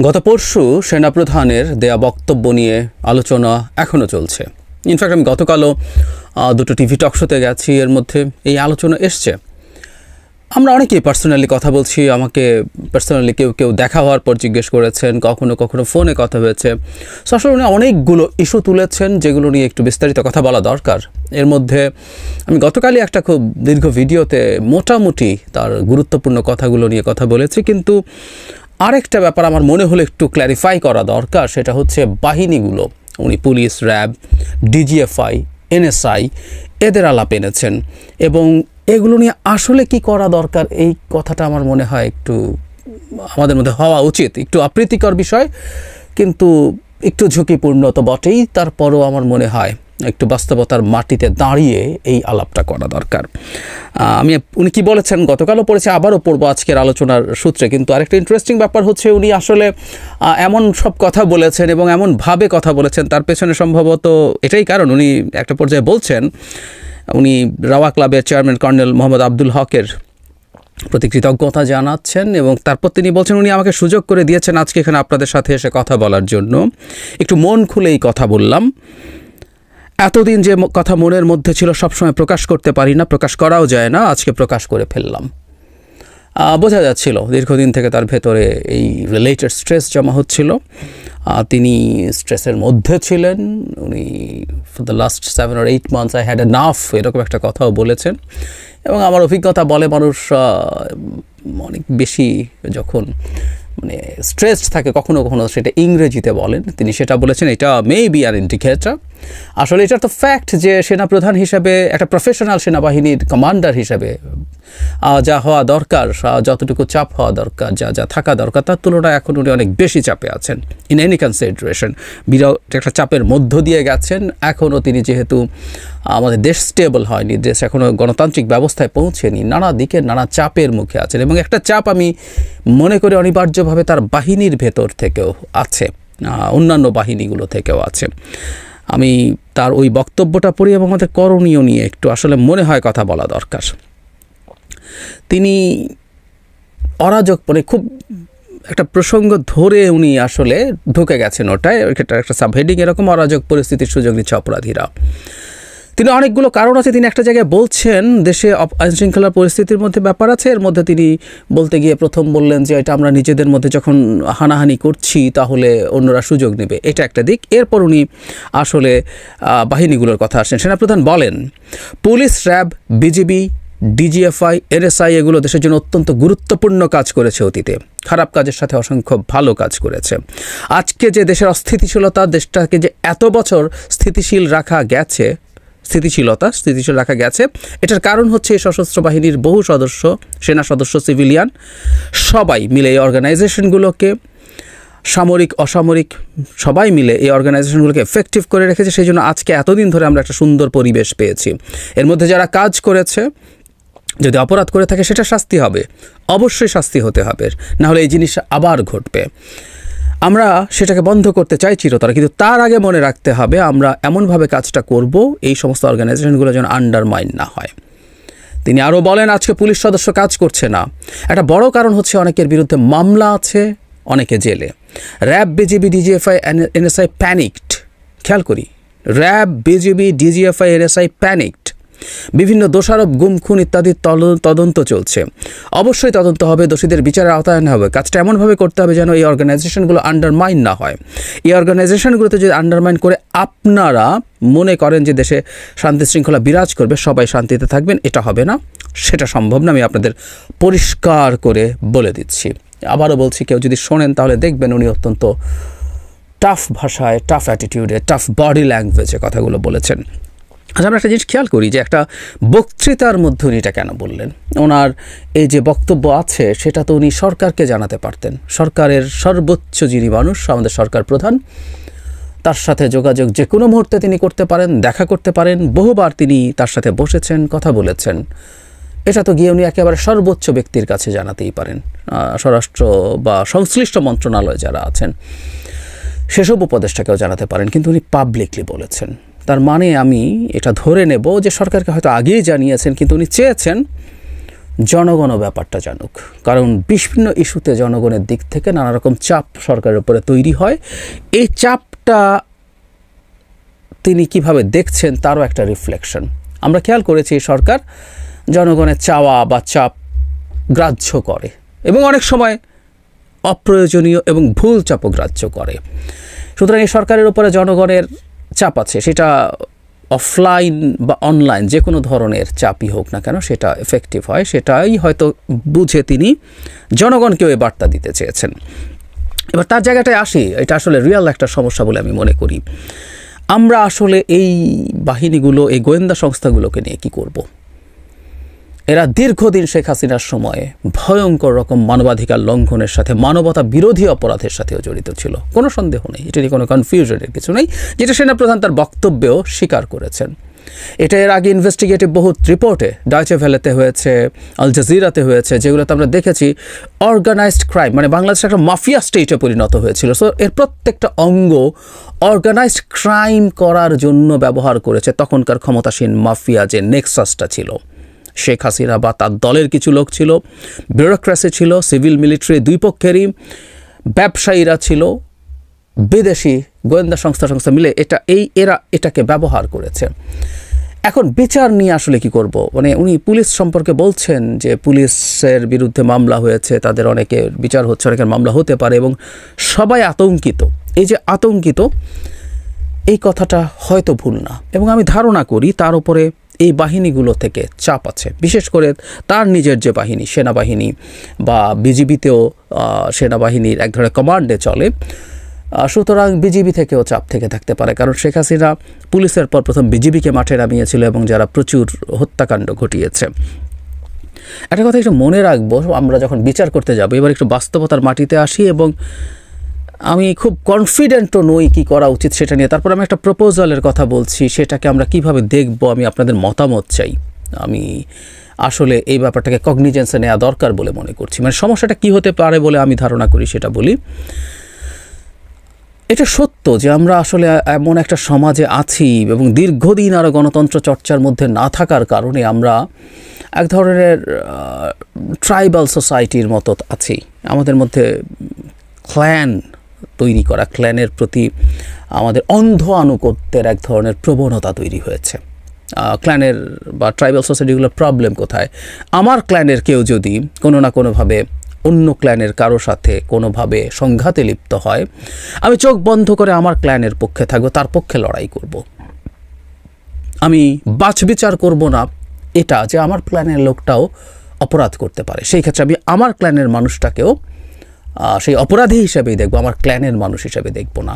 গত পরশু সেনাপ্রধানের দেয়া বক্তব্য নিয়ে আলোচনা এখনও চলছে। ইনফ্যাক্ট আমি গতকালও দুটো টিভি টক শোতে গেছি, এর মধ্যে এই আলোচনা এসছে। আমরা অনেকেই পার্সোনালি কথা বলছি, আমাকে পার্সোনালি কেউ দেখা হওয়ার পর জিজ্ঞেস করেছেন, কখনো ফোনে কথা হয়েছে। সো আসলে উনি অনেকগুলো ইস্যু তুলেছেন যেগুলো নিয়ে একটু বিস্তারিত কথা বলা দরকার। এর মধ্যে আমি গতকালই একটা খুব দীর্ঘ ভিডিওতে মোটামুটি তার গুরুত্বপূর্ণ কথাগুলো নিয়ে কথা বলেছি, কিন্তু আরেকটা ব্যাপার আমার মনে হলো একটু ক্ল্যারিফাই করা দরকার। সেটা হচ্ছে বাহিনীগুলো, উনি পুলিশ, র্যাব, ডিজিএফআই, এনএসআই এদের আলাপ এনেছেন এবং এগুলো নিয়ে আসলে কি করা দরকার, এই কথাটা আমার মনে হয় একটু আমাদের মধ্যে হওয়া উচিত। একটু অপ্রীতিকর বিষয়, কিন্তু একটু ঝুঁকিপূর্ণ তো বটেই। তারপরও আমার মনে হয় একটু বাস্তবতার মাটিতে দাঁড়িয়ে এই আলাপটা করা দরকার। উনি কি বলেছেন গতকালও পড়েছে, আবারও পড়বো আজকের আলোচনার সূত্রে। কিন্তু আরেকটা ইন্টারেস্টিং ব্যাপার হচ্ছে উনি আসলে এমন সব কথা বলেছেন এবং এমনভাবে কথা বলেছেন, তার পেছনে সম্ভবত এটাই কারণ। উনি একটা পর্যায়ে বলছেন, উনি রাওয়া ক্লাবের চেয়ারম্যান কর্নেল মোহাম্মদ আব্দুল হকের প্রতি কৃতজ্ঞতা জানাচ্ছেন এবং তারপর তিনি বলছেন, উনি আমাকে সুযোগ করে দিয়েছেন আজকে এখানে আপনাদের সাথে এসে কথা বলার জন্য। একটু মন খুলেই কথা বললাম। এতদিন যে কথা মনের মধ্যে ছিল সবসময় প্রকাশ করতে পারি না, প্রকাশ করাও যায় না, আজকে প্রকাশ করে ফেললাম। বোঝা যাচ্ছিল দীর্ঘদিন থেকে তার ভেতরে এই রিলেটেড স্ট্রেস জমা হচ্ছিল। তিনি স্ট্রেসের মধ্যে ছিলেন। উনি for the last 7 or 8 months I had enough, এরকম একটা কথাও বলেছেন। এবং আমার অভিজ্ঞতা বলে, মানুষ অনেক বেশি যখন মানে স্ট্রেসড থাকে কখনো সেটা ইংরেজিতে বলেন, তিনি সেটা বলেছেন। এটা মে বি আর ইন্ডিকেটর। আসলে এটা তো ফ্যাক্ট যে সেনাপ্রধান হিসেবে, একটা প্রফেশনাল সেনাবাহিনীর কমান্ডার হিসেবে যা হওয়া দরকার, যতটুকু চাপ হওয়া দরকার, যা থাকা দরকার, তার তুলনায় এখন উনি অনেক বেশি চাপে আছেন। ইন এনি কনসিডারেশন বিরাট একটা চাপের মধ্য দিয়ে গেছেন। এখনও তিনি যেহেতু আমাদের দেশ স্টেবল হয়নি, দেশ এখনও গণতান্ত্রিক ব্যবস্থায় পৌঁছেনি, নানা দিকে নানা চাপের মুখে আছেন। এবং একটা চাপ আমি মনে করি অনিবার্যভাবে তার বাহিনীর ভেতর থেকেও আছে, অন্যান্য বাহিনীগুলো থেকেও আছে। আমি তার ওই বক্তব্যটা পড়ি এবং আমাদের করণীয় নিয়ে একটু আসলে মনে হয় কথা বলা দরকার। তিনি অরাজক, মানে খুব একটা প্রসঙ্গ ধরে উনি আসলে ঢুকে গেছেন ওটায়, একটা সাবহেডিং এরকম, অরাজক পরিস্থিতির সুযোগ নিচ্ছে অপরাধীরা। তিনি অনেকগুলো কারণ আছে, তিনি একটা জায়গায় বলছেন দেশে আইনশৃঙ্খলার পরিস্থিতির মধ্যে ব্যাপার আছে। এর মধ্যে তিনি বলতে গিয়ে প্রথম বললেন যে এটা আমরা নিজেদের মধ্যে যখন হানাহানি করছি তাহলে অন্যরা সুযোগ নেবে, এটা একটা দিক। এরপর উনি আসলে বাহিনীগুলোর কথা আসেন। সেনাপ্রধান বলেন, police, RAB, BGB, DGFI, NSI এগুলো দেশের জন্য অত্যন্ত গুরুত্বপূর্ণ কাজ করেছে অতীতে, খারাপ কাজের সাথে অসংখ্য ভালো কাজ করেছে। আজকে যে দেশের অস্থিতিশীলতা, দেশটাকে যে এত বছর স্থিতিশীল রাখা গেছে, স্থিতিশীল রাখা গেছে, এটার কারণ হচ্ছে এই সশস্ত্র বাহিনীর বহু সদস্য, সেনা সদস্য, সিভিলিয়ান সবাই মিলে এই অর্গানাইজেশনগুলোকে, সামরিক অসামরিক সবাই মিলে এই অর্গানাইজেশনগুলোকে এফেক্টিভ করে রেখেছে। সেই জন্য আজকে এতদিন ধরে আমরা একটা সুন্দর পরিবেশ পেয়েছি। এর মধ্যে যারা কাজ করেছে, যদি অপরাধ করে থাকে সেটা শাস্তি হবে, অবশ্যই শাস্তি হতে হবে, নাহলে এই জিনিসটা আবার ঘটবে। আমরা সেটাকে বন্ধ করতে চাই চিরতরে, কিন্তু তার আগে মনে রাখতে হবে আমরা এমনভাবে কাজটা করব এই সমস্ত অর্গানাইজেশনগুলো যেন আন্ডারমাইন না হয়। তিনি আরও বলেন, আজকে পুলিশ সদস্য কাজ করছে না, একটা বড় কারণ হচ্ছে অনেকের বিরুদ্ধে মামলা আছে, অনেকে জেলে। RAB, BGB, DGFI, NSI panicked. খেয়াল করি, RAB, BGB, DGFI, NSI panicked. বিভিন্ন দোষারোপ, গুম, খুন ইত্যাদি তদন্ত চলছে। অবশ্যই তদন্ত হবে, দোষীদের বিচারের আওতায় আনা হবে। কাজটা এমনভাবে করতে হবে যেন এই অর্গানাইজেশনগুলো আন্ডারমাইন না হয়। এই অর্গানাইজেশনগুলোতে যদি আন্ডারমাইন করে আপনারা মনে করেন যে দেশে শান্তি শৃঙ্খলা বিরাজ করবে, সবাই শান্তিতে থাকবেন, এটা হবে না, সেটা সম্ভব না। আমি আপনাদের পরিষ্কার করে বলে দিচ্ছি। আবারও বলছি, কেউ যদি শোনেন তাহলে দেখবেন উনি অত্যন্ত টাফ ভাষায়, টাফ অ্যাটিটিউডে, টাফ বডি ল্যাঙ্গুয়েজে কথাগুলো বলেছেন। আচ্ছা, আমরা একটা জিনিস খেয়াল করি যে একটা বক্তৃতার মধ্যে উনি এটা কেন বললেন। ওনার এই যে বক্তব্য আছে সেটা তো উনি সরকারকে জানাতে পারতেন। সরকারের সর্বোচ্চ যিনি মানুষ, আমাদের সরকার প্রধান, তার সাথে যোগাযোগ যে কোনো মুহূর্তে তিনি করতে পারেন, দেখা করতে পারেন। বহুবার তিনি তার সাথে বসেছেন, কথা বলেছেন। এটা তো গিয়ে উনি একেবারে সর্বোচ্চ ব্যক্তির কাছে জানাতেই পারেন। স্বরাষ্ট্র বা সংশ্লিষ্ট মন্ত্রণালয় যারা আছেন সেসব উপদেষ্টাকেও জানাতে পারেন, কিন্তু উনি পাবলিকলি বলেছেন। তার মানে আমি এটা ধরে নেব যে সরকারকে হয়তো আগেই জানিয়েছেন, কিন্তু উনি চেয়েছেন জনগণও ব্যাপারটা জানুক, কারণ বিভিন্ন ইস্যুতে জনগণের দিক থেকে নানা রকম চাপ সরকারের উপরে তৈরি হয়। এই চাপটা তিনি কিভাবে দেখছেন তারও একটা রিফ্লেকশন। আমরা খেয়াল করেছি সরকার জনগণের চাওয়া বা চাপ গ্রাহ্য করে এবং অনেক সময় অপ্রয়োজনীয় এবং ভুল চাপও গ্রাহ্য করে। সুতরাং এই সরকারের উপরে জনগণের চাপ আছে, সেটা অফলাইন বা অনলাইন যে কোনো ধরনের চাপই হোক না কেন সেটা এফেক্টিভ হয়, সেটাই হয়তো বুঝে তিনি জনগণকেও এই বার্তা দিতে চেয়েছেন। এবার তার জায়গাটায় আসি, এটা আসলে রিয়াল একটা সমস্যা বলে আমি মনে করি। আমরা আসলে এই বাহিনীগুলো, এই গোয়েন্দা সংস্থাগুলোকে নিয়ে কি করব? এরা দীর্ঘদিন শেখ হাসিনার সময়ে ভয়ঙ্কর রকম মানবাধিকার লঙ্ঘনের সাথে, মানবতা বিরোধী অপরাধের সাথেও জড়িত ছিল, কোনো সন্দেহ নেই, এটা নিয়ে কোনো কনফিউশনের কিছু নেই, যেটা সেনাপ্রধান তার বক্তব্যেও স্বীকার করেছেন। এটা এর আগে ইনভেস্টিগেটিভ বহুত রিপোর্টে, ডয়চে ভেলেতে হয়েছে, আল জাজিরাতে হয়েছে, যেগুলোতে আমরা দেখেছি অর্গানাইজড ক্রাইম, মানে বাংলাদেশ একটা মাফিয়া স্টেটে পরিণত হয়েছিল। সো এর প্রত্যেকটা অঙ্গ অর্গানাইজড ক্রাইম করার জন্য ব্যবহার করেছে তখনকার ক্ষমতাসীন মাফিয়া যে নেক্সাসটা ছিল। শেখ হাসিনা বা তার দলের কিছু লোক ছিল, ব্যুরোক্রেসি ছিল, সিভিল মিলিটারি দুই পক্ষেরই, ব্যবসায়ীরা ছিল, বিদেশি গোয়েন্দা সংস্থা মিলে এরা এটাকে ব্যবহার করেছে। এখন বিচার নিয়ে আসলে কি করব? মানে উনি পুলিশ সম্পর্কে বলছেন যে পুলিশের বিরুদ্ধে মামলা হয়েছে, তাদের অনেকের বিচার হচ্ছে, অনেকের মামলা হতে পারে এবং সবাই আতঙ্কিত। এই যে আতঙ্কিত, এই কথাটা হয়তো ভুল না, এবং আমি ধারণা করি তার উপরে এই বাহিনীগুলো থেকে চাপ আছে, বিশেষ করে তার নিজের যে বাহিনী, সেনাবাহিনী বা বিজিবিতেও সেনাবাহিনীর এক ধরনের কমান্ডে চলে। সুতরাং বিজিবি থেকেও চাপ থেকে থাকতে পারে, কারণ শেখ হাসিনা পুলিশের পর প্রথম বিজিবিকে মাঠে নামিয়েছিল এবং যারা প্রচুর হত্যাকাণ্ড ঘটিয়েছে। একটা কথা একটু মনে রাখবো, আমরা যখন বিচার করতে যাব, এবার একটু বাস্তবতার মাটিতে আসি, এবং আমি খুব কনফিডেন্টও নই কী করা উচিত সেটা নিয়ে। তারপর আমি একটা প্রপোজালের কথা বলছি, সেটাকে আমরা কিভাবে দেখব, আমি আপনাদের মতামত চাই। আমি আসলে এই ব্যাপারটাকে কগনিজেন্সে নেওয়া দরকার বলে মনে করছি। মানে সমস্যাটা কি হতে পারে বলে আমি ধারণা করি সেটা বলি। এটা সত্য যে আমরা আসলে এমন একটা সমাজে আছি এবং দীর্ঘদিন আরও গণতন্ত্র চর্চার মধ্যে না থাকার কারণে আমরা এক ধরনের ট্রাইবাল সোসাইটির মতো আছি। আমাদের মধ্যে ক্ল্যান তৈরি করা, ক্ল্যানের প্রতি আমাদের অন্ধ আনুগত্যের এক ধরনের প্রবণতা তৈরি হয়েছে। ক্ল্যানের বা ট্রাইবাল সোসাইটিগুলোর প্রবলেম কোথায়? আমার ক্ল্যানের কেউ যদি কোনো না কোনোভাবে অন্য ক্ল্যানের কারো সাথে কোনোভাবে সংঘাতে লিপ্ত হয়, আমি চোখ বন্ধ করে আমার ক্ল্যানের পক্ষে থাকবো, তার পক্ষে লড়াই করব। আমি বাছবিচার করব না এটা যে আমার ক্ল্যানের লোকটাও অপরাধ করতে পারে, সেই ক্ষেত্রে আমি আমার ক্ল্যানের মানুষটাকেও সেই অপরাধী হিসেবেই দেখব, আমার ক্ল্যানের মানুষ হিসেবে দেখব না।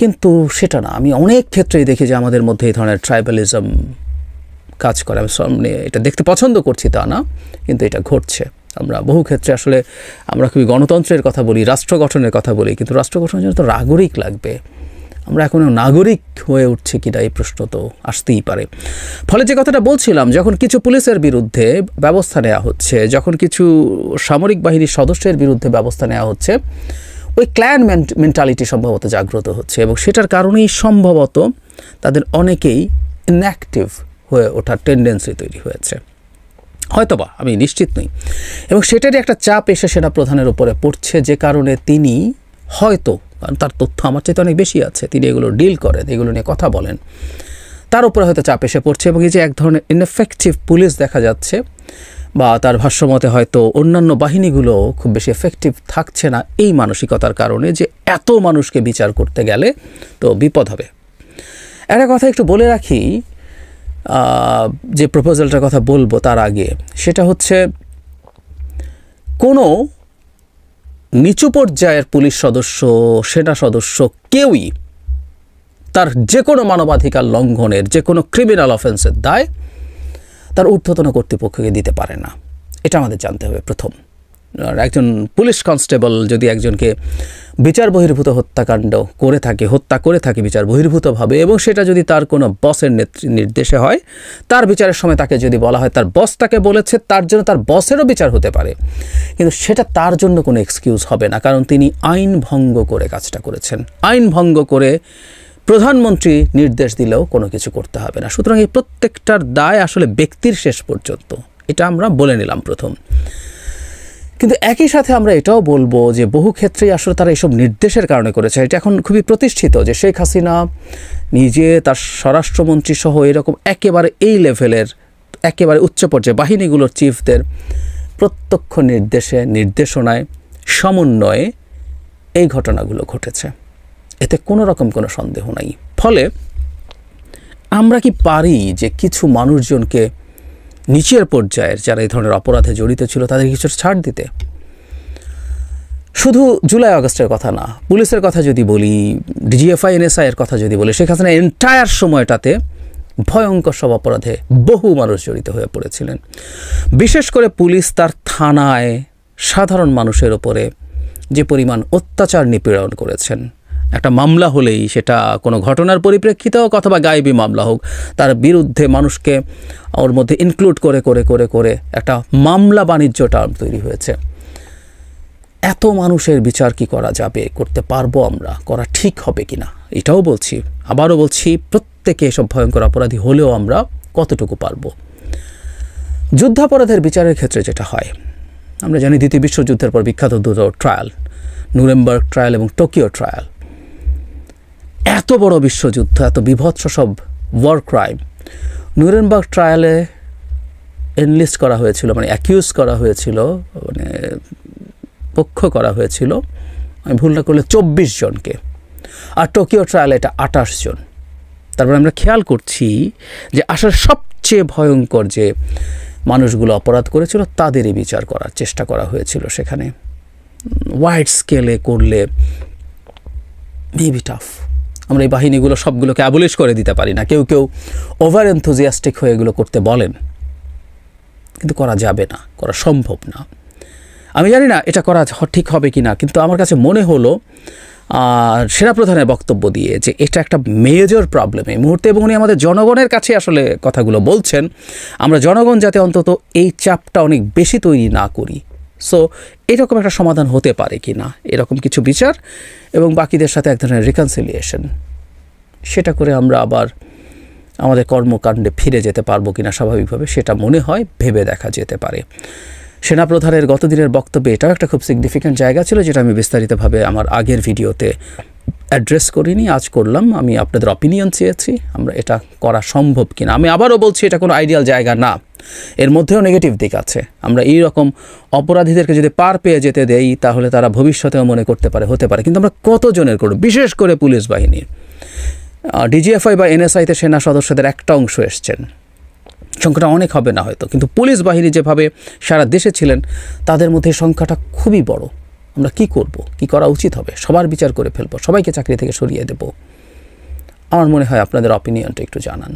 কিন্তু সেটা না, আমি অনেক ক্ষেত্রেই দেখি যে আমাদের মধ্যে এই ধরনের ট্রাইবালিজম কাজ করে। আমি সামনে এটা দেখতে পছন্দ করছি তা না, কিন্তু এটা ঘটছে। আমরা বহু ক্ষেত্রে আসলে আমরা খুবই গণতন্ত্রের কথা বলি, রাষ্ট্র গঠনের কথা বলি, কিন্তু রাষ্ট্র গঠনের জন্য তো নাগরিক লাগবে। আমরা এখনও নাগরিক হয়ে উঠছে কিনা এই প্রশ্ন তো আসতেই পারে। ফলে যে কথাটা বলছিলাম, যখন কিছু পুলিশের বিরুদ্ধে ব্যবস্থা নেওয়া হচ্ছে, যখন কিছু সামরিক বাহিনীর সদস্যের বিরুদ্ধে ব্যবস্থা নেওয়া হচ্ছে, ওই ক্ল্যান মেন্টালিটি সম্ভবত জাগ্রত হচ্ছে, এবং সেটার কারণেই সম্ভবত তাদের অনেকেই ইনঅ্যাক্টিভ হয়ে ওঠার টেন্ডেন্সি তৈরি হয়েছে, হয়তোবা, আমি নিশ্চিত নই। এবং সেটারই একটা চাপ এসে সেনাপ্রধানের উপরে পড়ছে, যে কারণে তিনি হয়তো, কারণ তার তথ্য আমার চাইতে অনেক বেশি আছে, তিনি এগুলো ডিল করেন, এগুলো নিয়ে কথা বলেন, তার উপরে হয়তো চাপ এসে পড়ছে। এবং এই যে এক ধরনের ইনএফেক্টিভ পুলিশ দেখা যাচ্ছে, বা তার ভাষ্যমতে হয়তো অন্যান্য বাহিনীগুলো খুব বেশি এফেক্টিভ থাকছে না, এই মানসিকতার কারণে যে এত মানুষকে বিচার করতে গেলে তো বিপদ হবে। একটা কথা একটু বলে রাখি, যে প্রপোজালটার কথা বলবো তার আগে, সেটা হচ্ছে কোনো নিচু পর্যায়ের পুলিশ সদস্য, সেনা সদস্য কেউই তার যে কোনো মানবাধিকার লঙ্ঘনের, যে কোনো ক্রিমিনাল অফেন্সের দায় তার ঊর্ধ্বতন কর্তৃপক্ষকে দিতে পারে না। এটা আমাদের জানতে হবে প্রথম। একজন পুলিশ কনস্টেবল যদি একজনকে বিচার বহির্ভূত হত্যাকাণ্ড করে থাকে, হত্যা করে থাকে বিচার বহির্ভূতভাবে, এবং সেটা যদি তার কোনো বসের নির্দেশে হয়, তার বিচারের সময় তাকে যদি বলা হয় তার বস তাকে বলেছে, তার জন্য তার বসেরও বিচার হতে পারে, কিন্তু সেটা তার জন্য কোনো এক্সকিউজ হবে না, কারণ তিনি আইন ভঙ্গ করে কাজটা করেছেন। আইন ভঙ্গ করে প্রধানমন্ত্রী নির্দেশ দিলেও কোনো কিছু করতে হবে না। সুতরাং এই প্রত্যেকটার দায় আসলে ব্যক্তির শেষ পর্যন্ত, এটা আমরা বলে নিলাম প্রথম। কিন্তু একই সাথে আমরা এটাও বলবো যে বহু ক্ষেত্রেই আসলে তারা এসব নির্দেশের কারণে করেছে। এটা এখন খুবই প্রতিষ্ঠিত যে শেখ হাসিনা নিজে তার স্বরাষ্ট্রমন্ত্রী সহ এরকম একেবারে এই লেভেলের একেবারে উচ্চ পর্যায়ে বাহিনীগুলোর চিফদের প্রত্যক্ষ নির্দেশনায় সমন্বয়ে এই ঘটনাগুলো ঘটেছে, এতে কোনো রকম কোনো সন্দেহ নাই। ফলে আমরা কি পারি যে কিছু মানুষজনকে নিচের পর্যায়ের যারা এই ধরনের অপরাধে জড়িত ছিল তাদের কিছু ছাড় দিতে? শুধু জুলাই আগস্টের কথা না, পুলিশের কথা যদি বলি, ডিজিএফআই এনএসআই এর কথা যদি বলি, শেখ হাসিনা এন্টায়ার সময়টাতে ভয়ঙ্কর সব অপরাধে বহু মানুষ জড়িত হয়ে পড়েছিলেন। বিশেষ করে পুলিশ তার থানায় সাধারণ মানুষের ওপরে যে পরিমাণ অত্যাচার নিপীড়ন করেছেন, একটা মামলা হলেই সেটা কোনো ঘটনার পরিপ্রেক্ষিতে হোক অথবা গায়েবী মামলা হোক, তার বিরুদ্ধে মানুষকে ওর মধ্যে ইনক্লুড করে করে করে করে একটা মামলা বাণিজ্যটা তৈরি হয়েছে। এত মানুষের বিচার কি করা যাবে, করতে পারবো আমরা, করা ঠিক হবে কিনা এটাও বলছি। আবারও বলছি, প্রত্যেকে এসব ভয়ঙ্কর অপরাধী হলেও আমরা কতটুকু পারবো। যুদ্ধাপরাধের বিচারের ক্ষেত্রে যেটা হয়, আমরা জানি দ্বিতীয় বিশ্বযুদ্ধের পর বিখ্যাত দুটো ট্রায়াল, নুরেমবার্গ ট্রায়াল এবং টোকিও ট্রায়াল। এত বড় বিশ্বযুদ্ধ, এত বিভৎস সব ওয়ার ক্রাইম, নুরেমবার্গ ট্রায়ালে এনলিস্ট করা হয়েছিল, মানে অ্যাকিউজ করা হয়েছিল, মানে পক্ষ করা হয়েছিল, আমি ভুল না করলে 24 জনকে, আর টোকিও ট্রায়ালে এটা 28 জন। তারপরে আমরা খেয়াল করছি যে আসলে সবচেয়ে ভয়ঙ্কর যে মানুষগুলো অপরাধ করেছিল তাদেরই বিচার করার চেষ্টা করা হয়েছিল সেখানে। ওয়াইড স্কেলে করলে মেবি টাফ। আমরা এই বাহিনীগুলো সবগুলোকে অ্যাবলিশ করে দিতে পারি না, কেউ কেউ ওভার এনথুজিয়াস্টিক হয়ে এগুলো করতে বলেন, কিন্তু করা যাবে না, করা সম্ভব না। আমি জানি না এটা করা ঠিক হবে কি না, কিন্তু আমার কাছে মনে হলো সেনাপ্রধানের বক্তব্য দিয়ে যে এটা একটা মেজর প্রবলেম এই মুহূর্তে, এবং উনি আমাদের জনগণের কাছে আসলে কথাগুলো বলছেন, আমরা জনগণ যাতে অন্তত এই চাপটা অনেক বেশি তৈরি না করি। সো এরকম একটা সমাধান হতে পারে কি না, এরকম কিছু বিচার এবং বাকিদের সাথে এক ধরনের রিকনসিলিয়েশন, সেটা করে আমরা আবার আমাদের কর্মকাণ্ডে ফিরে যেতে পারবো কিনা স্বাভাবিকভাবে, সেটা মনে হয় ভেবে দেখা যেতে পারে। সেনাপ্রধানের গতদিনের বক্তব্যে এটাও একটা খুব সিগনিফিক্যান্ট জায়গা ছিল, যেটা আমি বিস্তারিতভাবে আমার আগের ভিডিওতে অ্যাড্রেস করিনি, আজ করলাম। আমি আপনাদের অপিনিয়ন চেয়েছি আমরা এটা করা সম্ভব কিনা। আমি আবারও বলছি, এটা কোনো আইডিয়াল জায়গা না, এর মধ্যেও নেগেটিভ দিক আছে। আমরা এই রকম অপরাধীদেরকে যদি পার পেয়ে যেতে দেই তাহলে তারা ভবিষ্যতেও মনে করতে পারে, হতে পারে, কিন্তু আমরা কতজনের করব? বিশেষ করে পুলিশ বাহিনীর, ডিজিএফআই বা এনএসআইতে সেনা সদস্যদের একটা অংশ এসছেন, সংখ্যাটা অনেক হবে না হয়তো, কিন্তু পুলিশ বাহিনী যেভাবে সারা দেশে ছিলেন তাদের মধ্যে সংখ্যাটা খুবই বড়। আমরা কি করব, কি করা উচিত হবে? সবার বিচার করে ফেলবো, সবাইকে চাকরি থেকে সরিয়ে দেব? আমার মনে হয় আপনাদের অপিনিয়নটা একটু জানান।